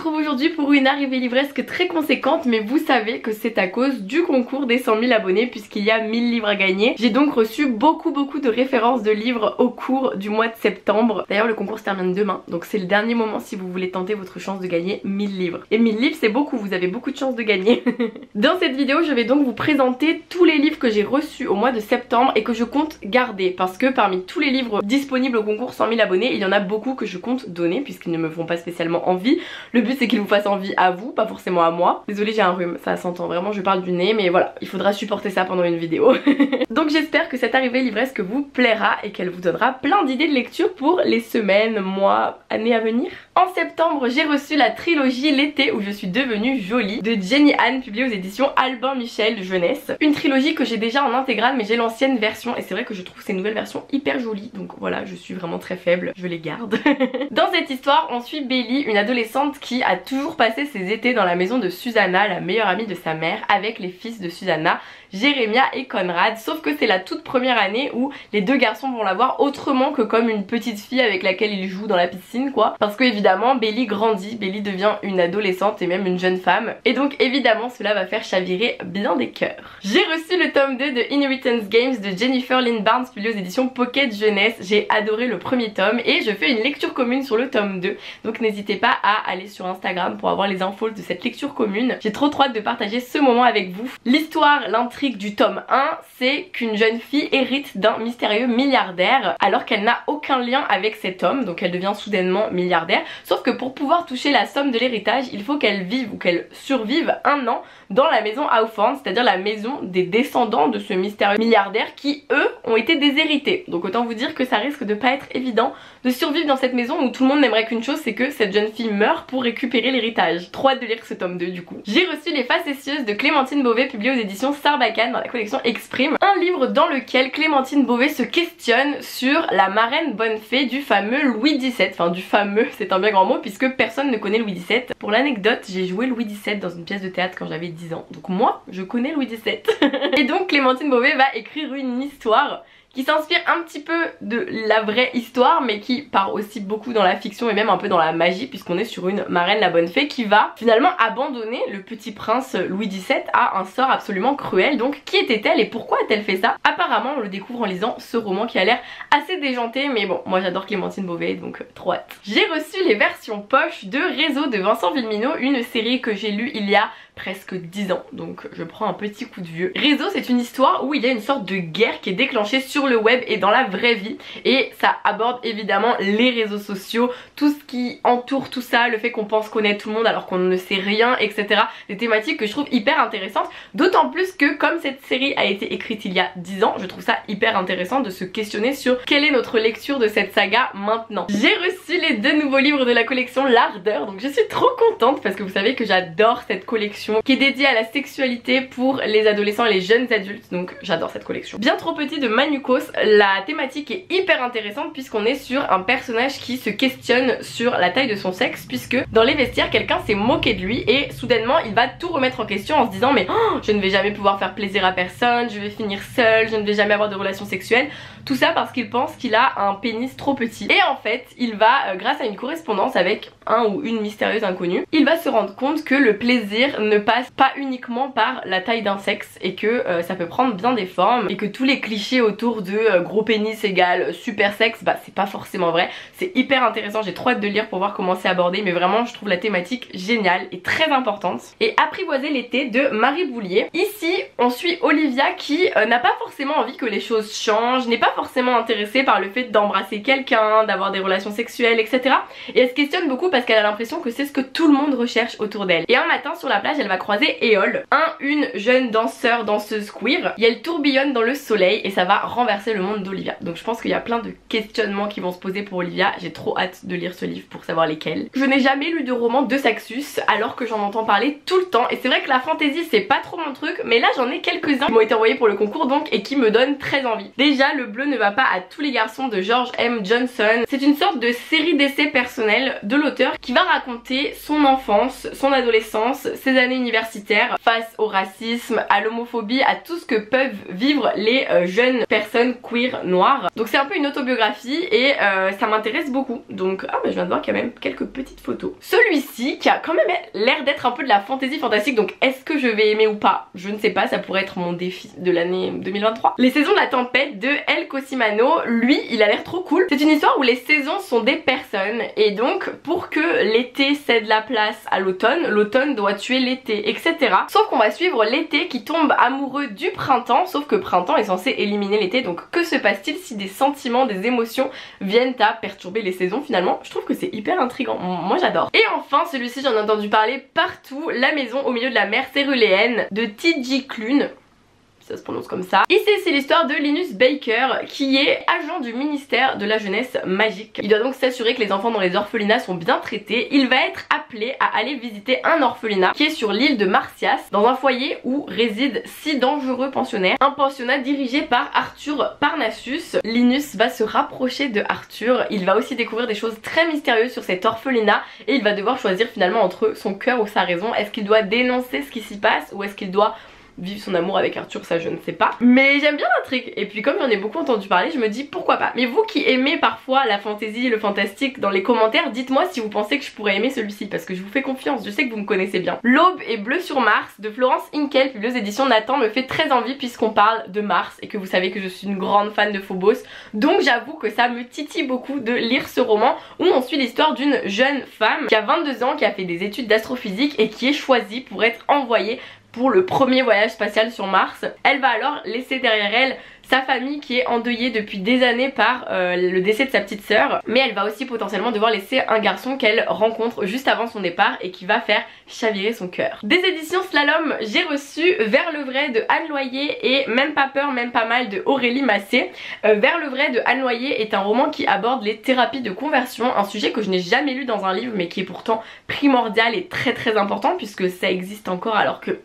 retrouve aujourd'hui pour une arrivée livresque très conséquente, mais vous savez que c'est à cause du concours des 100 000 abonnés puisqu'il y a 1000 livres à gagner. J'ai donc reçu beaucoup de références de livres au cours du mois de septembre. D'ailleurs le concours se termine demain, donc c'est le dernier moment si vous voulez tenter votre chance de gagner 1000 livres. Et 1000 livres c'est beaucoup, vous avez beaucoup de chances de gagner. Dans cette vidéo je vais donc vous présenter tous les livres que j'ai reçus au mois de septembre et que je compte garder, parce que parmi tous les livres disponibles au concours 100 000 abonnés, il y en a beaucoup que je compte donner puisqu'ils ne me font pas spécialement envie. Le but c'est qu'ils vous fassent envie à vous, pas forcément à moi. Désolée, j'ai un rhume, ça s'entend vraiment, je parle du nez, mais voilà, il faudra supporter ça pendant une vidéo. Donc j'espère que cette arrivée livresque vous plaira et qu'elle vous donnera plein d'idées de lecture pour les semaines, mois, années à venir. En septembre, j'ai reçu la trilogie L'été où je suis devenue jolie de Jenny Han, publiée aux éditions Albin Michel Jeunesse. Une trilogie que j'ai déjà en intégrale, mais j'ai l'ancienne version et c'est vrai que je trouve ces nouvelles versions hyper jolies, donc voilà, je suis vraiment très faible, je les garde. Dans cette histoire, on suit Belly, une adolescente qui a toujours passé ses étés dans la maison de Susanna, la meilleure amie de sa mère, avec les fils de Susanna, Jérémia et Conrad, sauf que c'est la toute première année où les deux garçons vont la voir autrement que comme une petite fille avec laquelle ils jouent dans la piscine quoi, parce que évidemment Belly grandit, Belly devient une adolescente et même une jeune femme, et donc évidemment cela va faire chavirer bien des cœurs. J'ai reçu le tome 2 de Inheritance Games de Jennifer Lynn Barnes, publié aux éditions Pocket Jeunesse. J'ai adoré le premier tome et je fais une lecture commune sur le tome 2, donc n'hésitez pas à aller sur Instagram pour avoir les infos de cette lecture commune. J'ai trop hâte de partager ce moment avec vous. L'histoire, l'intrigue du tome 1, c'est qu'une jeune fille hérite d'un mystérieux milliardaire alors qu'elle n'a aucun lien avec cet homme, donc elle devient soudainement milliardaire, sauf que pour pouvoir toucher la somme de l'héritage, il faut qu'elle vive ou qu'elle survive un an dans la maison Aufwand, c'est-à-dire la maison des descendants de ce mystérieux milliardaire qui eux ont été déshérités. Donc autant vous dire que ça risque de pas être évident de survivre dans cette maison où tout le monde n'aimerait qu'une chose, c'est que cette jeune fille meure pour récupérer l'héritage. Trop hâte de lire ce tome 2 du coup. J'ai reçu Les Facétieuses de Clémentine Beauvais, publié aux éditions Sarbacane dans la collection Exprime, un livre dans lequel Clémentine Beauvais se questionne sur la marraine bonne fée du fameux Louis XVII. Enfin du fameux, c'est un bien grand mot puisque personne ne connaît Louis XVII. Pour l'anecdote, j'ai joué Louis XVII dans une pièce de théâtre quand j'avais 10 ans, donc moi je connais Louis XVII. Et donc Clémentine Beauvais va écrire une histoire qui s'inspire un petit peu de la vraie histoire mais qui part aussi beaucoup dans la fiction et même un peu dans la magie puisqu'on est sur une marraine la bonne fée qui va finalement abandonner le petit prince Louis XVII à un sort absolument cruel. Donc qui était-elle et pourquoi a-t-elle fait ça? Apparemment on le découvre en lisant ce roman qui a l'air assez déjanté, mais bon, moi j'adore Clémentine Beauvais donc trop hâte. J'ai reçu les versions poche de Réseau de Vincent Villeminot, une série que j'ai lue il y a presque 10 ans, donc je prends un petit coup de vieux. Réseau, c'est une histoire où il y a une sorte de guerre qui est déclenchée sur le web et dans la vraie vie, et ça aborde évidemment les réseaux sociaux, tout ce qui entoure tout ça, le fait qu'on pense connaître tout le monde alors qu'on ne sait rien, etc. Des thématiques que je trouve hyper intéressantes, d'autant plus que comme cette série a été écrite il y a 10 ans, je trouve ça hyper intéressant de se questionner sur quelle est notre lecture de cette saga maintenant. J'ai reçu les 2 nouveaux livres de la collection L'Ardeur, donc je suis trop contente parce que vous savez que j'adore cette collection qui est dédiée à la sexualité pour les adolescents et les jeunes adultes, donc j'adore cette collection. Bien trop petit de Manucos, la thématique est hyper intéressante puisqu'on est sur un personnage qui se questionne sur la taille de son sexe, puisque dans les vestiaires quelqu'un s'est moqué de lui et soudainement il va tout remettre en question en se disant mais oh, je ne vais jamais pouvoir faire plaisir à personne, je vais finir seule, je ne vais jamais avoir de relations sexuelles, tout ça parce qu'il pense qu'il a un pénis trop petit. Et en fait il va, grâce à une correspondance avec un ou une mystérieuse inconnue, il va se rendre compte que le plaisir ne passe pas uniquement par la taille d'un sexe et que ça peut prendre bien des formes et que tous les clichés autour de gros pénis égale super sexe, bah c'est pas forcément vrai. C'est hyper intéressant, j'ai trop hâte de lire pour voir comment c'est abordé, mais vraiment je trouve la thématique géniale et très importante. Et Apprivoiser l'été de Marie Boulier. Ici on suit Olivia qui n'a pas forcément envie que les choses changent, n'est pas forcément intéressée par le fait d'embrasser quelqu'un, d'avoir des relations sexuelles, etc. Et elle se questionne beaucoup parce qu'elle a l'impression que c'est ce que tout le monde recherche autour d'elle. Et un matin sur la plage elle va croiser Éole, une jeune danseuse queer, et elle tourbillonne dans le soleil et ça va renverser le monde d'Olivia. Donc je pense qu'il y a plein de questionnements qui vont se poser pour Olivia, j'ai trop hâte de lire ce livre pour savoir lesquels. Je n'ai jamais lu de roman de Saxus alors que j'en entends parler tout le temps et c'est vrai que la fantasy c'est pas trop mon truc, mais là j'en ai quelques-uns qui m'ont été envoyés pour le concours donc et qui me donnent très envie. Déjà Le bleu ne va pas à tous les garçons de George M. Johnson, c'est une sorte de série d'essais personnels de l'auteur auteur qui va raconter son enfance, son adolescence, ses années universitaires face au racisme, à l'homophobie, à tout ce que peuvent vivre les jeunes personnes queer noires. Donc c'est un peu une autobiographie et ça m'intéresse beaucoup. Donc je viens de voir qu'il y a même quelques petites photos. Celui-ci qui a quand même l'air d'être un peu de la fantasy fantastique, donc est-ce que je vais aimer ou pas? Je ne sais pas, ça pourrait être mon défi de l'année 2023. Les saisons de la tempête de El Cosimano, lui il a l'air trop cool. C'est une histoire où les saisons sont des personnes et donc pour que l'été cède la place à l'automne, l'automne doit tuer l'été, etc. Sauf qu'on va suivre l'été qui tombe amoureux du printemps, sauf que printemps est censé éliminer l'été, donc que se passe-t-il si des sentiments, des émotions viennent à perturber les saisons finalement? Je trouve que c'est hyper intriguant, moi j'adore. Et enfin celui-ci j'en ai entendu parler partout, La maison au milieu de la mer céruléenne de T.J. Klune. Ça se prononce comme ça. Ici c'est l'histoire de Linus Baker qui est agent du ministère de la jeunesse magique. Il doit donc s'assurer que les enfants dans les orphelinats sont bien traités. Il va être appelé à aller visiter un orphelinat qui est sur l'île de Marsyas, dans un foyer où résident 6 dangereux pensionnaires. Un pensionnat dirigé par Arthur Parnassus. Linus va se rapprocher de Arthur. Il va aussi découvrir des choses très mystérieuses sur cet orphelinat et il va devoir choisir finalement entre son cœur ou sa raison. Est-ce qu'il doit dénoncer ce qui s'y passe ou est-ce qu'il doit vivre son amour avec Arthur? Ça je ne sais pas, mais j'aime bien l'intrigue et puis comme j'en ai beaucoup entendu parler je me dis pourquoi pas. Mais vous qui aimez parfois la fantasy, le fantastique, dans les commentaires dites moi si vous pensez que je pourrais aimer celui-ci parce que je vous fais confiance, je sais que vous me connaissez bien. L'Aube est bleue sur Mars de Florence Inkel, publiée aux éditions Nathan, me fait très envie puisqu'on parle de Mars et que vous savez que je suis une grande fan de Phobos, donc j'avoue que ça me titille beaucoup de lire ce roman où on suit l'histoire d'une jeune femme qui a 22 ans, qui a fait des études d'astrophysique et qui est choisie pour être envoyée pour le premier voyage spatial sur Mars. Elle va alors laisser derrière elle sa famille qui est endeuillée depuis des années par le décès de sa petite sœur, mais elle va aussi potentiellement devoir laisser un garçon qu'elle rencontre juste avant son départ et qui va faire chavirer son cœur. Des éditions Slalom, j'ai reçu Vers le vrai de Anne Loyer et Même pas peur, même pas mal de Aurélie Massé. Vers le vrai de Anne Loyer est un roman qui aborde les thérapies de conversion, un sujet que je n'ai jamais lu dans un livre mais qui est pourtant primordial et très important puisque ça existe encore alors que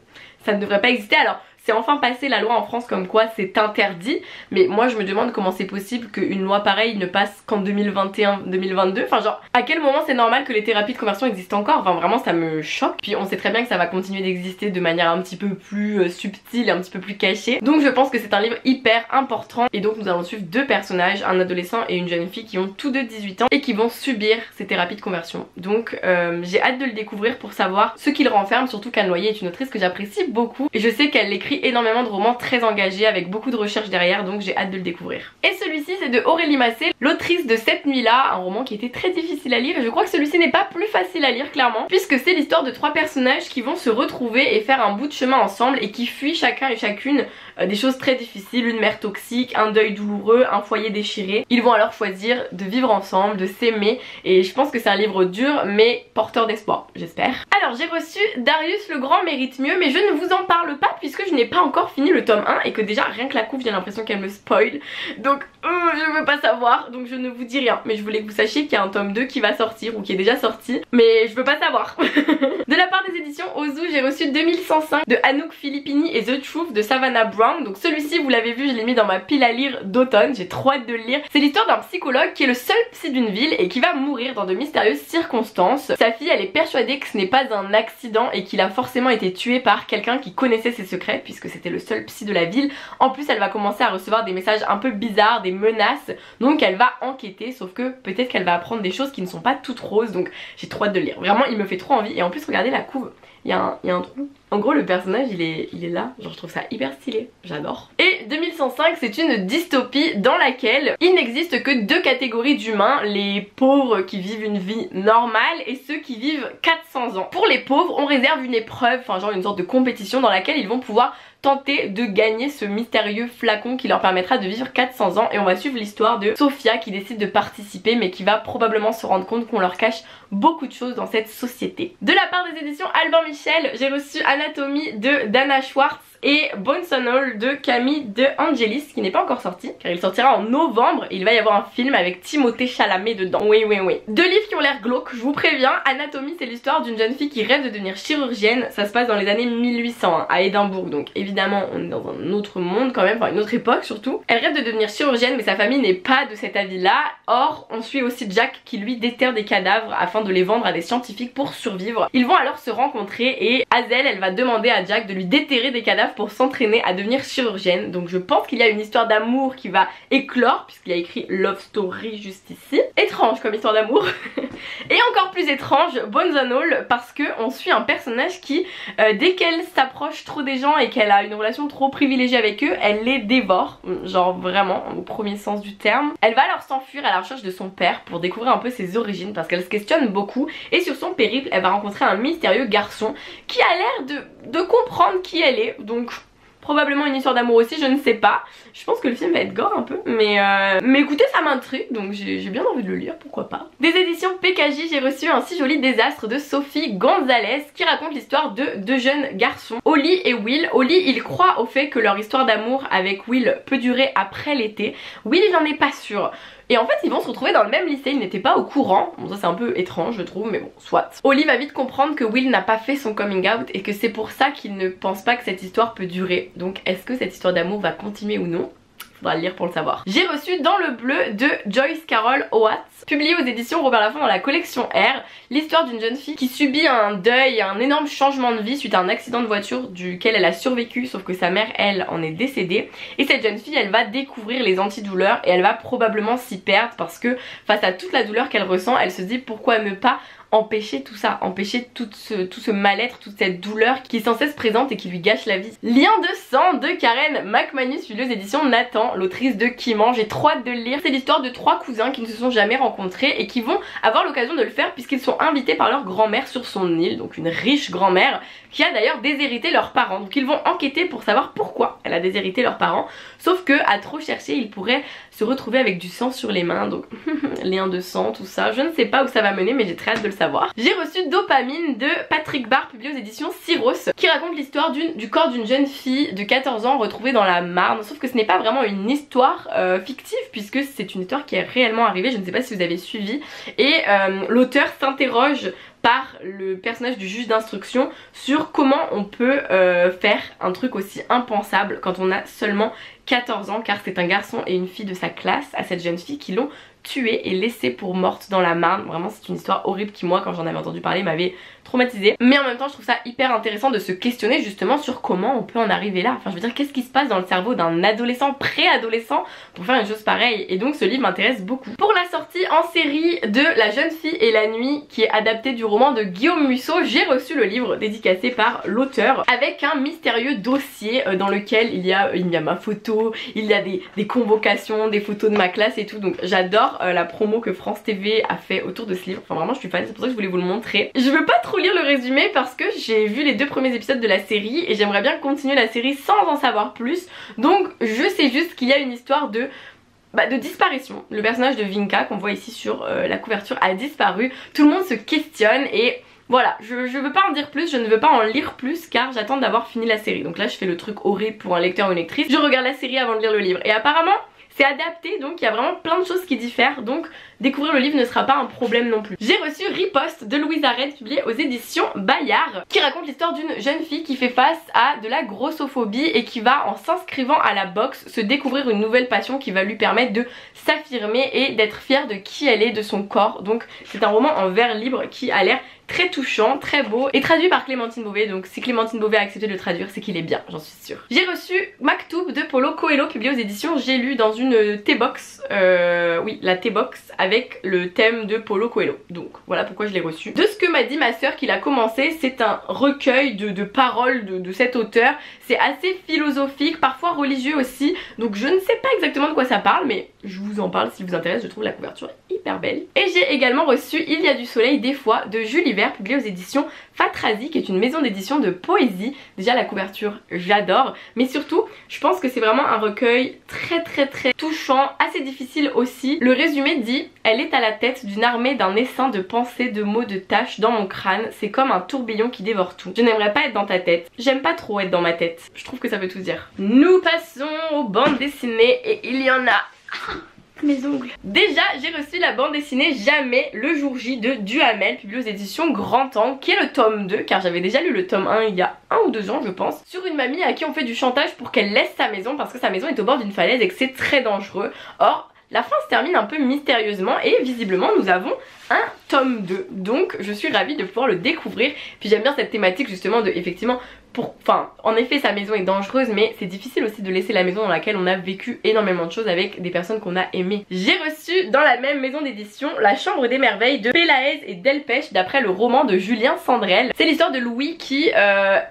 ça ne devrait pas exister. Alors c'est enfin passé la loi en France comme quoi c'est interdit, mais moi je me demande comment c'est possible qu'une loi pareille ne passe qu'en 2021-2022. Enfin genre à quel moment c'est normal que les thérapies de conversion existent encore? Enfin vraiment ça me choque. Puis on sait très bien que ça va continuer d'exister de manière un petit peu plus subtile, un petit peu plus cachée. Donc je pense que c'est un livre hyper important et donc nous allons suivre deux personnages, un adolescent et une jeune fille qui ont tous deux 18 ans et qui vont subir ces thérapies de conversion. Donc j'ai hâte de le découvrir pour savoir ce qu'il renferme, surtout qu'Anne Loyer est une autrice que j'apprécie beaucoup et je sais qu'elle écrit énormément de romans très engagés avec beaucoup de recherches derrière, donc j'ai hâte de le découvrir. Et celui-ci c'est de Aurélie Massé, l'autrice de Cette nuit-là, un roman qui était très difficile à lire et je crois que celui-ci n'est pas plus facile à lire clairement, puisque c'est l'histoire de trois personnages qui vont se retrouver et faire un bout de chemin ensemble et qui fuient chacun et chacune des choses très difficiles, une mère toxique, un deuil douloureux, un foyer déchiré. Ils vont alors choisir de vivre ensemble, de s'aimer et je pense que c'est un livre dur mais porteur d'espoir, j'espère. Alors j'ai reçu Darius le Grand mérite mieux, mais je ne vous en parle pas puisque je n'ai pas encore fini le tome 1 et que déjà rien que la couve j'ai l'impression qu'elle me spoil, donc je veux pas savoir, donc je ne vous dis rien, mais je voulais que vous sachiez qu'il y a un tome 2 qui va sortir ou qui est déjà sorti, mais je veux pas savoir. De la part des éditions Ozu, j'ai reçu 2105 de Anouk Filippini et The Truth de Savannah Brown. Donc celui-ci vous l'avez vu, je l'ai mis dans ma pile à lire d'automne, j'ai trop hâte de le lire. C'est l'histoire d'un psychologue qui est le seul psy d'une ville et qui va mourir dans de mystérieuses circonstances. Sa fille elle est persuadée que ce n'est pas un accident et qu'il a forcément été tué par quelqu'un qui connaissait ses secrets puisque c'était le seul psy de la ville. En plus elle va commencer à recevoir des messages un peu bizarres, des menaces, donc elle va enquêter, sauf que peut-être qu'elle va apprendre des choses qui ne sont pas toutes roses, donc j'ai trop hâte de le lire. Vraiment il me fait trop envie et en plus regardez la couve, il y a un trou. En gros le personnage il est là, genre je trouve ça hyper stylé, j'adore. Et 2105 c'est une dystopie dans laquelle il n'existe que deux catégories d'humains, les pauvres qui vivent une vie normale et ceux qui vivent 400 ans. Pour les pauvres on réserve une épreuve, enfin genre une sorte de compétition dans laquelle ils vont pouvoir tenter de gagner ce mystérieux flacon qui leur permettra de vivre 400 ans et on va suivre l'histoire de Sophia qui décide de participer mais qui va probablement se rendre compte qu'on leur cache beaucoup de choses dans cette société. De la part des éditions Albin Michel, j'ai reçu Anatomie de Dana Schwartz et Bones and All de Camille De Angelis qui n'est pas encore sorti car il sortira en novembre et il va y avoir un film avec Timothée Chalamet dedans. Oui. Deux livres qui ont l'air glauques, je vous préviens. Anatomie, c'est l'histoire d'une jeune fille qui rêve de devenir chirurgienne. Ça se passe dans les années 1800 hein, à Édimbourg, donc évidemment on est dans un autre monde quand même, enfin une autre époque surtout. Elle rêve de devenir chirurgienne mais sa famille n'est pas de cet avis là. Or on suit aussi Jack qui lui déterre des cadavres afin de les vendre à des scientifiques pour survivre. Ils vont alors se rencontrer et Hazel elle va demander à Jack de lui déterrer des cadavres pour s'entraîner à devenir chirurgienne. Donc je pense qu'il y a une histoire d'amour qui va éclore puisqu'il y a écrit Love Story juste ici. Étrange comme histoire d'amour. Et encore plus étrange, Bones and All, parce que on suit un personnage qui dès qu'elle s'approche trop des gens et qu'elle a une relation trop privilégiée avec eux, elle les dévore, genre vraiment au premier sens du terme. Elle va alors s'enfuir à la recherche de son père pour découvrir un peu ses origines parce qu'elle se questionne beaucoup et sur son périple elle va rencontrer un mystérieux garçon qui a l'air de comprendre qui elle est, donc probablement une histoire d'amour aussi, je ne sais pas. Je pense que le film va être gore un peu, mais écoutez, ça m'intrigue, donc j'ai bien envie de le lire, pourquoi pas. Des éditions PKJ, j'ai reçu Un si joli désastre de Sophie Gonzalez qui raconte l'histoire de deux jeunes garçons, Holly et Will. Holly, il croit au fait que leur histoire d'amour avec Will peut durer après l'été. Will, il n'en est pas sûr. Et en fait ils vont se retrouver dans le même lycée, ils n'étaient pas au courant. Bon ça c'est un peu étrange je trouve, mais bon soit. Holly va vite comprendre que Will n'a pas fait son coming out et que c'est pour ça qu'il ne pense pas que cette histoire peut durer. Donc est-ce que cette histoire d'amour va continuer ou non? Faudra le lire pour le savoir. J'ai reçu Dans le bleu de Joyce Carol Oates, publié aux éditions Robert Laffont dans la collection R, l'histoire d'une jeune fille qui subit un deuil, un énorme changement de vie suite à un accident de voiture duquel elle a survécu, sauf que sa mère elle en est décédée. Et cette jeune fille elle va découvrir les antidouleurs et elle va probablement s'y perdre parce que face à toute la douleur qu'elle ressent, elle se dit pourquoi ne pas empêcher tout ça, empêcher tout ce mal-être, toute cette douleur qui est sans cesse présente et qui lui gâche la vie. Lien de sang de Karen McManus, publié aux éditions Nathan, l'autrice de Kiman. J'ai trop hâte de le lire. C'est l'histoire de trois cousins qui ne se sont jamais rencontrés et qui vont avoir l'occasion de le faire puisqu'ils sont invités par leur grand-mère sur son île, donc une riche grand-mère qui a d'ailleurs déshérité leurs parents. Donc ils vont enquêter pour savoir pourquoi elle a déshérité leurs parents, sauf que à trop chercher ils pourraient se retrouver avec du sang sur les mains, donc lien de sang, tout ça, je ne sais pas où ça va mener mais j'ai très hâte de le savoir. J'ai reçu Dopamine de Patrick Barr, publié aux éditions Syros, qui raconte l'histoire du corps d'une jeune fille de 14 ans retrouvée dans la Marne, sauf que ce n'est pas vraiment une histoire fictive puisque c'est une histoire qui est réellement arrivée, je ne sais pas si vous avez suivi, et l'auteur s'interroge par le personnage du juge d'instruction sur comment on peut faire un truc aussi impensable quand on a seulement 14 ans, car c'est un garçon et une fille de sa classe à cette jeune fille qui l'ont tuée et laissée pour morte dans la Marne. Vraiment c'est une histoire horrible qui moi quand j'en avais entendu parler m'avait traumatisée, mais en même temps je trouve ça hyper intéressant de se questionner justement sur comment on peut en arriver là. Enfin je veux dire, qu'est-ce qui se passe dans le cerveau d'un adolescent, préadolescent pour faire une chose pareille, et donc ce livre m'intéresse beaucoup. Pour la sortie en série de La jeune fille et la nuit, qui est adaptée du roman de Guillaume Musso, j'ai reçu le livre dédicacé par l'auteur avec un mystérieux dossier dans lequel il y a ma photo, il y a des convocations, des photos de ma classe et tout, donc j'adore la promo que France TV a fait autour de ce livre. Enfin vraiment je suis fan, c'est pour ça que je voulais vous le montrer. Je veux pas trop lire le résumé parce que j'ai vu les 2 premiers épisodes de la série et j'aimerais bien continuer la série sans en savoir plus, donc je sais juste qu'il y a une histoire de disparition. Le personnage de Vinka qu'on voit ici sur la couverture a disparu, tout le monde se questionne et voilà, je veux pas en dire plus, je ne veux pas en lire plus car j'attends d'avoir fini la série. Donc là je fais le truc horrible pour un lecteur ou une lectrice, je regarde la série avant de lire le livre et apparemment c'est adapté, donc il y a vraiment plein de choses qui diffèrent, donc découvrir le livre ne sera pas un problème non plus. J'ai reçu Riposte de Louise Arrête, publié aux éditions Bayard, qui raconte l'histoire d'une jeune fille qui fait face à de la grossophobie et qui va, en s'inscrivant à la boxe, se découvrir une nouvelle passion qui va lui permettre de s'affirmer et d'être fière de qui elle est, de son corps. Donc c'est un roman en vers libre qui a l'air très touchant, très beau et traduit par Clémentine Beauvais, donc si Clémentine Beauvais a accepté de le traduire c'est qu'il est bien, j'en suis sûre. J'ai reçu Maktoub de Paulo Coelho, publié aux éditions J'ai lu, dans une T-box, oui la T-box avec le thème de Paulo Coelho, donc voilà pourquoi je l'ai reçu. De ce que m'a dit ma soeur qui l'a commencé, c'est un recueil de paroles de cet auteur, c'est assez philosophique, parfois religieux aussi, donc je ne sais pas exactement de quoi ça parle mais je vous en parle si vous intéresse, je trouve la couverture hyper belle. Et j'ai également reçu Il y a du soleil des fois de Julie Vert, publié aux éditions Fatrazi, qui est une maison d'édition de poésie. Déjà la couverture j'adore, mais surtout je pense que c'est vraiment un recueil très touchant, assez difficile aussi. Le résumé dit: elle est à la tête d'une armée d'un essaim de pensées, de mots, de tâches dans mon crâne. C'est comme un tourbillon qui dévore tout. Je n'aimerais pas être dans ta tête. J'aime pas trop être dans ma tête. Je trouve que ça veut tout dire. Nous passons aux bandes dessinées et il y en a... mes ongles. Déjà j'ai reçu la bande dessinée Jamais le jour J de Duhamel, publiée aux éditions Grand Angle, qui est le tome 2, car j'avais déjà lu le tome 1 il y a 1 ou 2 ans je pense, sur une mamie à qui on fait du chantage pour qu'elle laisse sa maison parce que sa maison est au bord d'une falaise et que c'est très dangereux. Or la fin se termine un peu mystérieusement et visiblement nous avons un tome 2, donc je suis ravie de pouvoir le découvrir. Puis j'aime bien cette thématique justement de effectivement en effet sa maison est dangereuse, mais c'est difficile aussi de laisser la maison dans laquelle on a vécu énormément de choses avec des personnes qu'on a aimées. J'ai reçu dans la même maison d'édition La Chambre des Merveilles de Pelaez et Delpech, d'après le roman de Julien Sandrel. C'est l'histoire de Louis qui,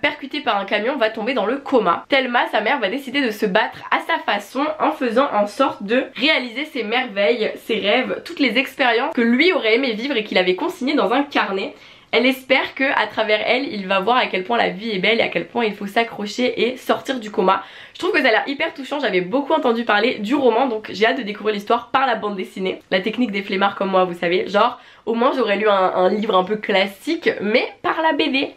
percuté par un camion, va tomber dans le coma. Thelma, sa mère, va décider de se battre à sa façon en faisant en sorte de réaliser ses merveilles, ses rêves, toutes les expériences que lui aurait aimé vivre et qu'il avait consignées dans un carnet. Elle espère que à travers elle, il va voir à quel point la vie est belle et à quel point il faut s'accrocher et sortir du coma. Je trouve que ça a l'air hyper touchant, j'avais beaucoup entendu parler du roman, donc j'ai hâte de découvrir l'histoire par la bande dessinée. La technique des flemmards comme moi, vous savez, genre au moins j'aurais lu un livre un peu classique, mais par la BD.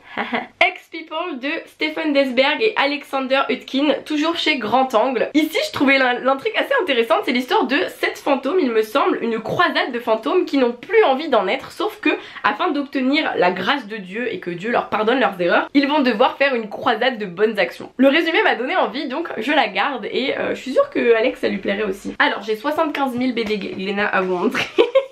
Ex-People de Stephen Desberg et Alexander Hutkin, toujours chez Grand Angle. Ici je trouvais l'intrigue assez intéressante, c'est l'histoire de 7 fantômes, il me semble, une croisade de fantômes qui n'ont plus envie d'en être, sauf que afin d'obtenir la grâce de Dieu et que Dieu leur pardonne leurs erreurs, ils vont devoir faire une croisade de bonnes actions. Le résumé m'a donné envie, donc je la garde et je suis sûre que Alex ça lui plairait aussi. Alors j'ai 75 000 BD Glénat à vous montrer.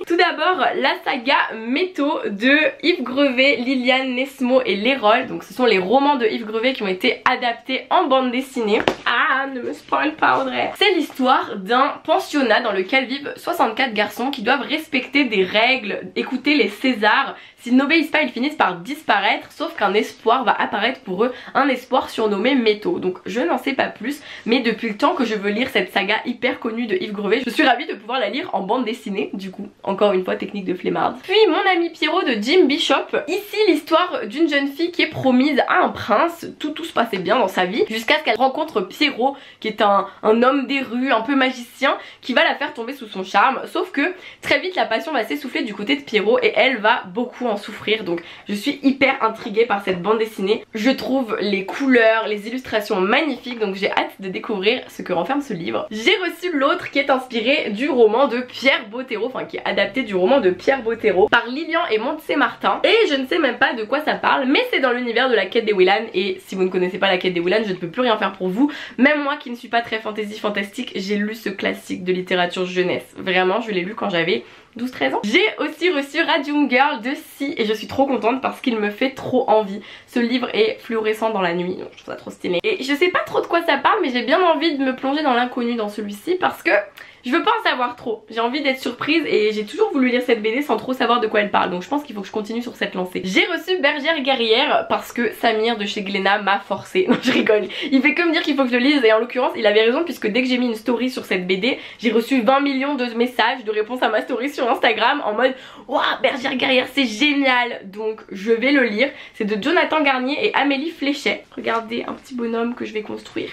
Tout d'abord la saga Métaux de Yves Grevet, Liliane Nesmo et Lérol. Donc ce sont les romans de Yves Grevet qui ont été adaptés en bande dessinée. Ah, ne me spoil pas Audrey. C'est l'histoire d'un pensionnat dans lequel vivent 64 garçons qui doivent respecter des règles, écouter les Césars. S'ils n'obéissent pas, ils finissent par disparaître, sauf qu'un espoir va apparaître pour eux, un espoir surnommé Métaux. Donc je n'en sais pas plus, mais depuis le temps que je veux lire cette saga hyper connue de Yves Grevet, je suis ravie de pouvoir la lire en bande dessinée, du coup, encore une fois technique de flemmarde. Puis Mon ami Pierrot de Jim Bishop. Ici l'histoire d'une jeune fille qui est promise à un prince, tout se passait bien dans sa vie, jusqu'à ce qu'elle rencontre Pierrot, qui est un homme des rues, un peu magicien, qui va la faire tomber sous son charme, sauf que très vite la passion va s'essouffler du côté de Pierrot et elle va beaucoup en souffrir, donc je suis hyper intriguée par cette bande dessinée. Je trouve les couleurs, les illustrations magnifiques, donc j'ai hâte de découvrir ce que renferme ce livre. J'ai reçu l'autre qui est inspiré du roman de Pierre Bottero, enfin qui est adapté du roman de Pierre Bottero par Lilian et Montse-Martin, et je ne sais même pas de quoi ça parle, mais c'est dans l'univers de la quête des Willan, et si vous ne connaissez pas la quête des Willan, je ne peux plus rien faire pour vous. Même moi qui ne suis pas très fantastique, j'ai lu ce classique de littérature jeunesse. Vraiment, je l'ai lu quand j'avais 12-13 ans. J'ai aussi reçu Radium Girl de Si et je suis trop contente parce qu'il me fait trop envie. Ce livre est fluorescent dans la nuit, donc je trouve ça trop stylé. Et je sais pas trop de quoi ça parle, mais j'ai bien envie de me plonger dans l'inconnu dans celui-ci parce que je veux pas en savoir trop. J'ai envie d'être surprise et j'ai toujours voulu lire cette BD sans trop savoir de quoi elle parle, donc je pense qu'il faut que je continue sur cette lancée. J'ai reçu Bergère guerrière parce que Samir de chez Glénat m'a forcé. Non, je rigole, il fait que me dire qu'il faut que je le lise et en l'occurrence il avait raison puisque dès que j'ai mis une story sur cette BD, j'ai reçu 20 millions de messages de réponses à ma story sur Instagram en mode waouh, Bergère guerrière c'est génial, donc je vais le lire. C'est de Jonathan Garnier et Amélie Fléchet. Regardez un petit bonhomme que je vais construire.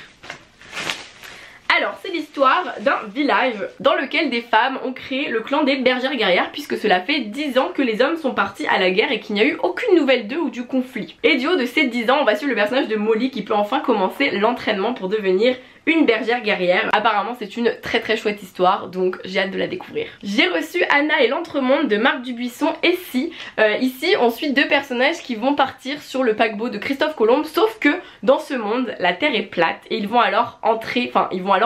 Alors c'est l'histoire d'un village dans lequel des femmes ont créé le clan des bergères guerrières puisque cela fait 10 ans que les hommes sont partis à la guerre et qu'il n'y a eu aucune nouvelle d'eux ou du conflit. Et du haut de ces 10 ans on va suivre le personnage de Molly qui peut enfin commencer l'entraînement pour devenir une bergère guerrière. Apparemment c'est une très chouette histoire, donc j'ai hâte de la découvrir. J'ai reçu Anna et l'Entremonde de Marc Dubuisson et Si. Ici on suit deux personnages qui vont partir sur le paquebot de Christophe Colomb, sauf que dans ce monde la terre est plate et ils vont alors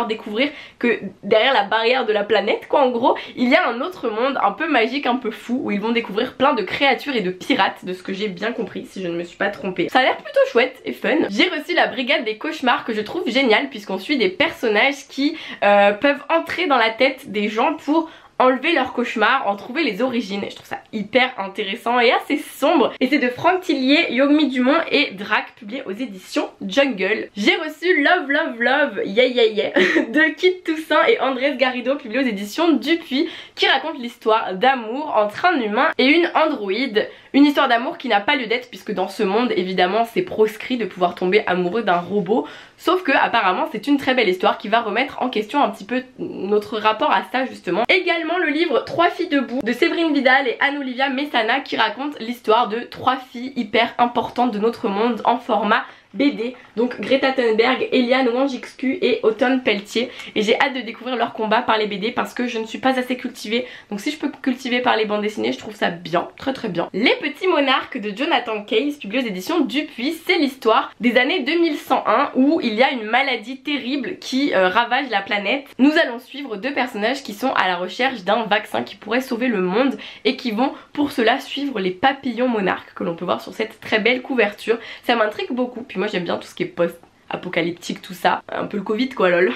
découvrir que derrière la barrière de la planète quoi en gros, il y a un autre monde un peu magique, un peu fou, où ils vont découvrir plein de créatures et de pirates, de ce que j'ai bien compris si je ne me suis pas trompée. Ça a l'air plutôt chouette et fun. J'ai reçu La Brigade des Cauchemars que je trouve génial puisqu'on suit des personnages qui peuvent entrer dans la tête des gens pour enlever leurs cauchemars, en trouver les origines. Je trouve ça hyper intéressant et assez sombre. Et c'est de Franck Tillier, Yogmi Dumont et Drac, publié aux éditions Jungle. J'ai reçu Love Love Love Yeah Yeah Yeah de Kit Toussaint et Andrés Garrido, publié aux éditions Dupuis, qui raconte l'histoire d'amour entre un humain et une androïde. Une histoire d'amour qui n'a pas lieu d'être puisque dans ce monde évidemment c'est proscrit de pouvoir tomber amoureux d'un robot. Sauf que apparemment c'est une très belle histoire qui va remettre en question un petit peu notre rapport à ça justement. Également le livre 3 filles debout de Séverine Vidal et Anne-Olivia Messana qui raconte l'histoire de 3 filles hyper importantes de notre monde en format BD, donc Greta Thunberg, Eliane Wangixcu et Autumn Pelletier, et j'ai hâte de découvrir leur combat par les BD parce que je ne suis pas assez cultivée, donc si je peux cultiver par les bandes dessinées je trouve ça bien, très bien. Les Petits Monarques de Jonathan Case, publié aux éditions Dupuis, c'est l'histoire des années 2101 où il y a une maladie terrible qui ravage la planète. Nous allons suivre 2 personnages qui sont à la recherche d'un vaccin qui pourrait sauver le monde et qui vont pour cela suivre les papillons monarques que l'on peut voir sur cette très belle couverture. Ça m'intrigue beaucoup, puis moi j'aime bien tout ce qui est post-apocalyptique, tout ça, un peu le Covid quoi lol.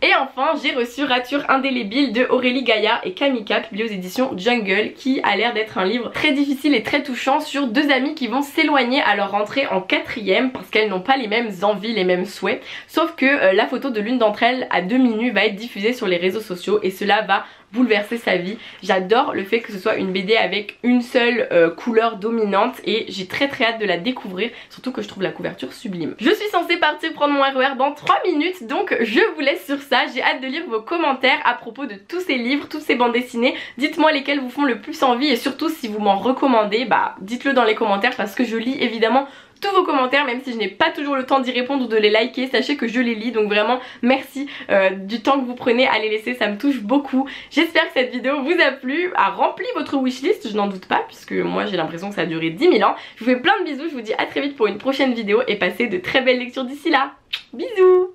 Et enfin j'ai reçu Rature indélébile de Aurélie Gaillard et Kamika, publié aux éditions Jungle, qui a l'air d'être un livre très difficile et très touchant sur 2 amies qui vont s'éloigner à leur rentrée en 4ème parce qu'elles n'ont pas les mêmes envies, les mêmes souhaits, sauf que la photo de l'une d'entre elles à demi nue va être diffusée sur les réseaux sociaux et cela va bouleverser sa vie. J'adore le fait que ce soit une BD avec une seule couleur dominante et j'ai très hâte de la découvrir, surtout que je trouve la couverture sublime. Je suis censée partir prendre mon RER dans 3 minutes, donc je vous laisse sur ça. J'ai hâte de lire vos commentaires à propos de tous ces livres, toutes ces bandes dessinées. Dites-moi lesquelles vous font le plus envie et surtout si vous m'en recommandez, bah dites-le dans les commentaires parce que je lis évidemment tous vos commentaires, même si je n'ai pas toujours le temps d'y répondre ou de les liker, sachez que je les lis, donc vraiment merci du temps que vous prenez à les laisser, ça me touche beaucoup. J'espère que cette vidéo vous a plu, a rempli votre wishlist, je n'en doute pas, puisque moi j'ai l'impression que ça a duré 10 000 ans. Je vous fais plein de bisous, je vous dis à très vite pour une prochaine vidéo et passez de très belles lectures d'ici là. Bisous.